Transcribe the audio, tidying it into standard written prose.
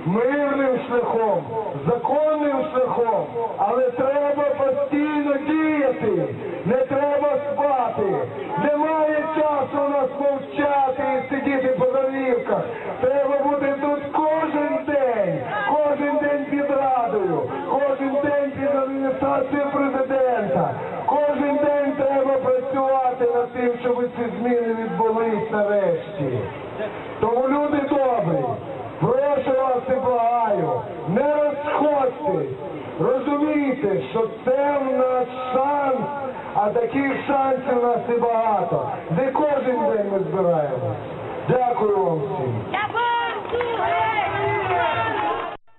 мирним шляхом, законним шляхом, але треба постійно діяти, не треба спати. Немає часу у нас мовчати і сидіти по домівках. Треба бути тут кожен день під радою, кожен день під адміністрацією президента. Кожен день треба працювати над тим, щоб ці зміни відбулись нарешті. Тому, люди добрі, прошу вас і благаю, не розходьтесь. Розумійте, що це в нас шанс, а таких шансів у нас і багато. Не кожен день ми збираємось. Дякую вам всім. Дякую!